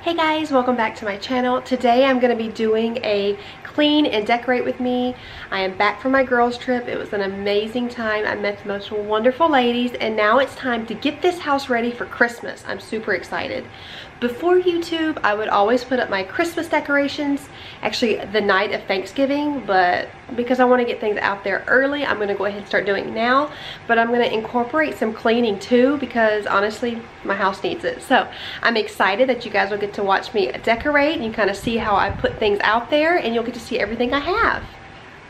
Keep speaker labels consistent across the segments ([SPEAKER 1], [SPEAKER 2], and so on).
[SPEAKER 1] Hey guys, welcome back to my channel. Today I'm going to be doing a clean and decorate with me. I am back from my girls trip. It was an amazing time. I met the most wonderful ladies and now it's time to get this house ready for Christmas. I'm super excited. Before YouTube, I would always put up my Christmas decorations, actually the night of Thanksgiving, but because I want to get things out there early, I'm going to go ahead and start doing it now. But I'm going to incorporate some cleaning too because honestly, my house needs it. So I'm excited that you guys will get to watch me decorate and you kind of see how I put things out there and you'll get to see everything I have.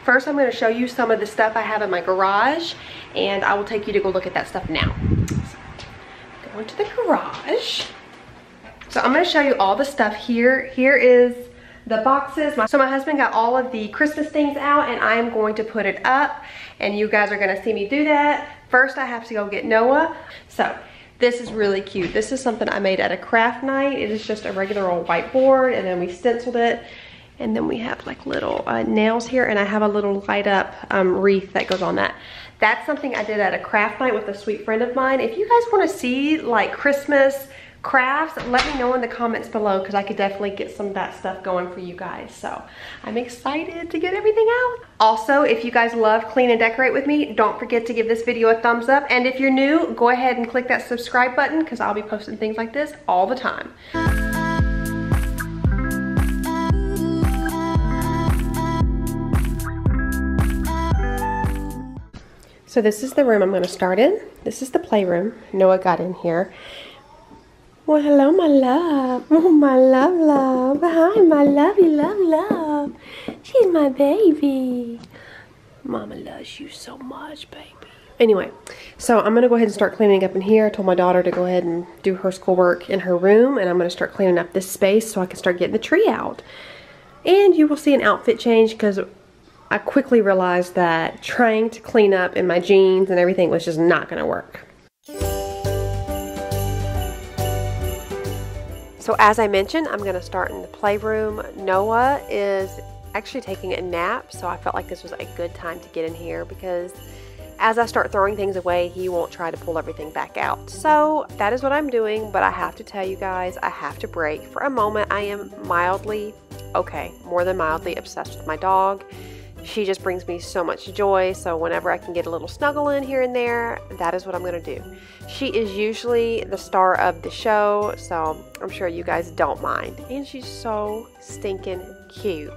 [SPEAKER 1] First, I'm going to show you some of the stuff I have in my garage and I will take you to go look at that stuff now. So, go into the garage. So I'm going to show you all the stuff here. Here is the boxes. So my husband got all of the Christmas things out and I am going to put it up and you guys are going to see me do that. First I have to go get Noah. So this is really cute. This is something I made at a craft night. It is just a regular old whiteboard and then we stenciled it. And then we have like little nails here and I have a little light up wreath that goes on that. That's something I did at a craft night with a sweet friend of mine. If you guys want to see like Christmas crafts, let me know in the comments below because I could definitely get some of that stuff going for you guys. So I'm excited to get everything out. Also, if you guys love clean and decorate with me, don't forget to give this video a thumbs up. And if you're new, go ahead and click that subscribe button because I'll be posting things like this all the time. So this is the room I'm going to start in. This is the playroom. Noah got in here. Well, hello, my love. Oh, my love. Hi, my lovey, love. She's my baby. Mama loves you so much, baby. Anyway, so I'm going to go ahead and start cleaning up in here. I told my daughter to go ahead and do her schoolwork in her room, and I'm going to start cleaning up this space so I can start getting the tree out. And you will see an outfit change because I quickly realized that trying to clean up in my jeans and everything was just not going to work. So as I mentioned, I'm going to start in the playroom. Noah is actually taking a nap, so I felt like this was a good time to get in here because as I start throwing things away, he won't try to pull everything back out. So that is what I'm doing, but I have to tell you guys, I have to break. For a moment, I am mildly, okay, more than mildly obsessed with my dog. She just brings me so much joy, so whenever I can get a little snuggle in here and there, that is what I'm going to do. She is usually the star of the show, so I'm sure you guys don't mind. And she's so stinking cute.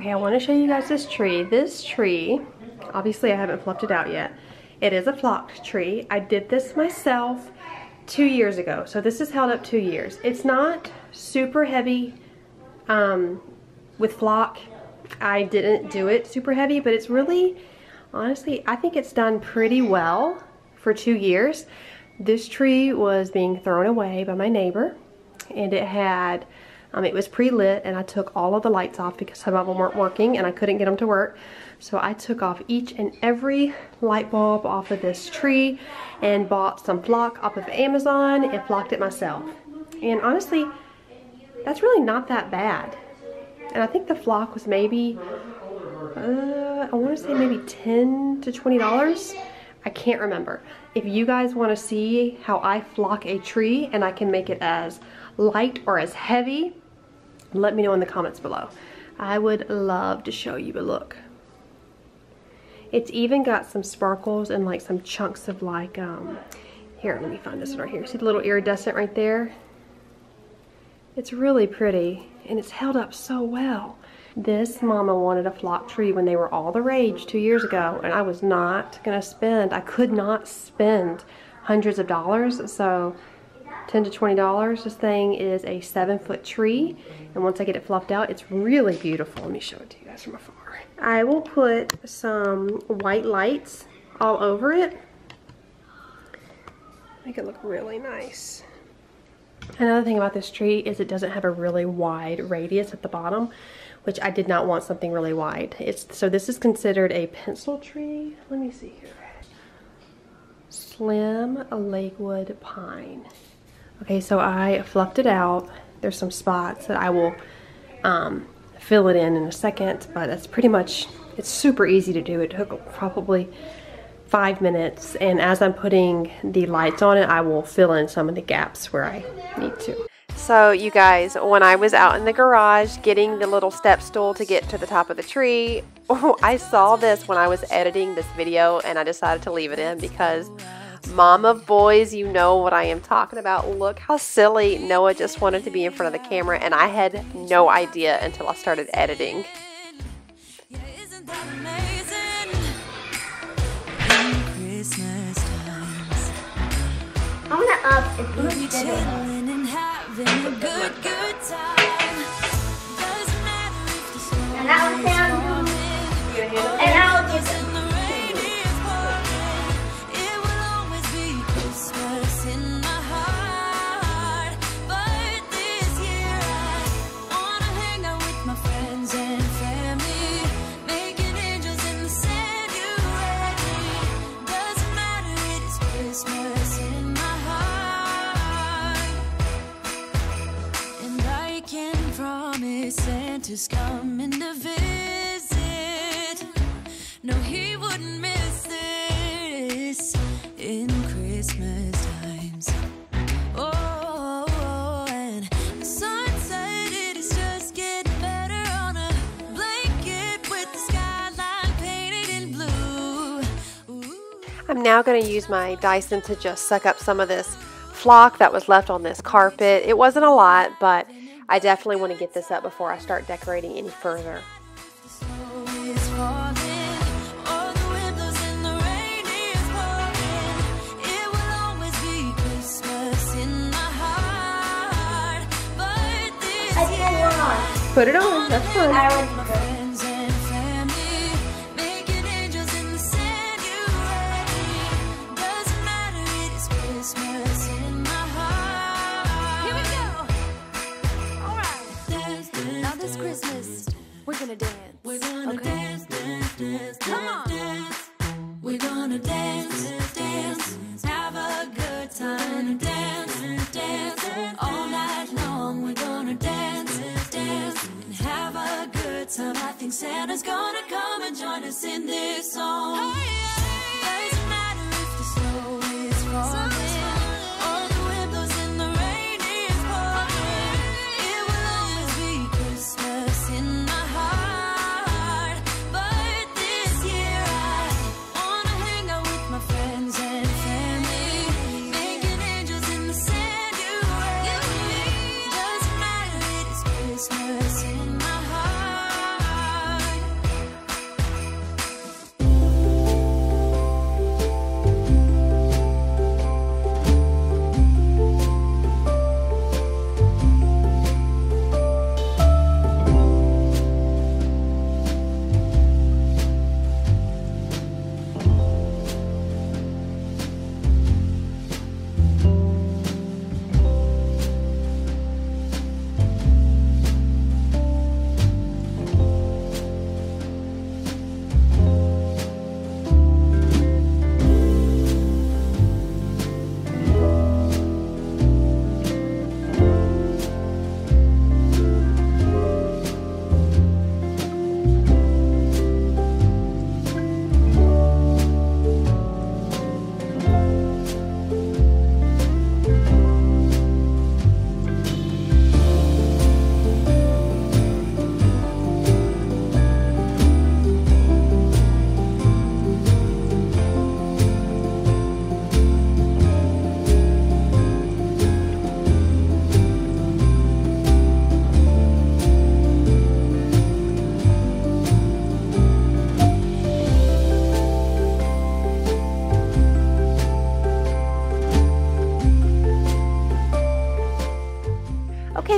[SPEAKER 1] Okay, I want to show you guys this tree. This tree, obviously I haven't fluffed it out yet. It is a flocked tree. I did this myself 2 years ago. So this has held up 2 years. It's not super heavy with flock. I didn't do it super heavy, but it's really, honestly, I think it's done pretty well for 2 years. This tree was being thrown away by my neighbor, and it had, it was pre-lit, and I took all of the lights off because some of them weren't working and I couldn't get them to work. So I took off each and every light bulb off of this tree and bought some flock off of Amazon and flocked it myself. And honestly, that's really not that bad. And I think the flock was maybe, I want to say maybe $10 to $20. I can't remember. If you guys want to see how I flock a tree and I can make it as light or as heavy, let me know in the comments below. I would love to show you, but look. It's even got some sparkles and like some chunks of like, here, let me find this one right here. See the little iridescent right there? It's really pretty, and it's held up so well. This mama wanted a flock tree when they were all the rage 2 years ago, and I was not gonna spend, I could not spend hundreds of dollars, so $10 to $20. This thing is a 7-foot tree, and once I get it fluffed out, it's really beautiful. Let me show it to you guys from afar. I will put some white lights all over it. Make it look really nice. Another thing about this tree is it doesn't have a really wide radius at the bottom, which I did not want something really wide. So this is considered a pencil tree. Let me see here. Slim Lakewood Pine. Okay, so I fluffed it out. There's some spots that I will fill it in a second, but that's pretty much, it's super easy to do. It took probably 5 minutes, and as I'm putting the lights on it, I will fill in some of the gaps where I need to. So you guys, when I was out in the garage getting the little step stool to get to the top of the tree, I saw this when I was editing this video, and I decided to leave it in because mom of boys, you know what I am talking about. Look how silly. Noah just wanted to be in front of the camera, and I had no idea until I started editing.
[SPEAKER 2] I'm gonna up and put it in. And that would sound good. And I will give it. Santa's coming to visit. No, he wouldn't miss this in Christmas times. Oh, and the sunset, it is just getting better on a blanket with the skyline painted in blue. Ooh.
[SPEAKER 1] I'm now going to use my Dyson to just suck up some of this flock that was left on this carpet. It wasn't a lot, but I definitely want to get this up before I start decorating any further. Put it on, that's fine.
[SPEAKER 2] We're gonna dance. We're gonna dance, dance, dance. Come on. Dance. We're gonna dance, dance. Have a good time. Dance, dance. All night long. We're gonna dance, dance. And have a good time. I think Santa's gonna come and join us in this song. Doesn't matter if the snow is falling.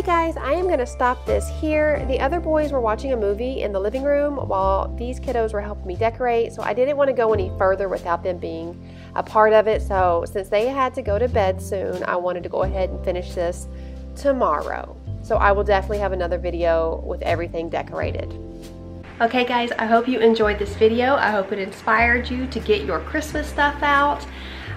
[SPEAKER 1] guys, I am gonna stop this here. The other boys were watching a movie in the living room while these kiddos were helping me decorate, so I didn't want to go any further without them being a part of it. So since they had to go to bed soon, I wanted to go ahead and finish this tomorrow. So I will definitely have another video with everything decorated. Okay guys, I hope you enjoyed this video. I hope it inspired you to get your Christmas stuff out.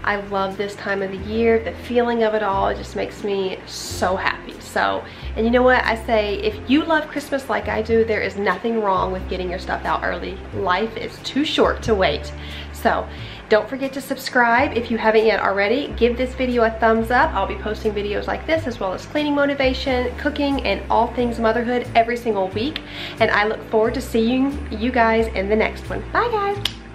[SPEAKER 1] I love this time of the year. The feeling of it all, it just makes me so happy. So, and you know what I say, if you love Christmas like I do, there is nothing wrong with getting your stuff out early. Life is too short to wait. So don't forget to subscribe if you haven't yet already. Give this video a thumbs up. I'll be posting videos like this as well as cleaning motivation, cooking, and all things motherhood every single week. And I look forward to seeing you guys in the next one. Bye guys.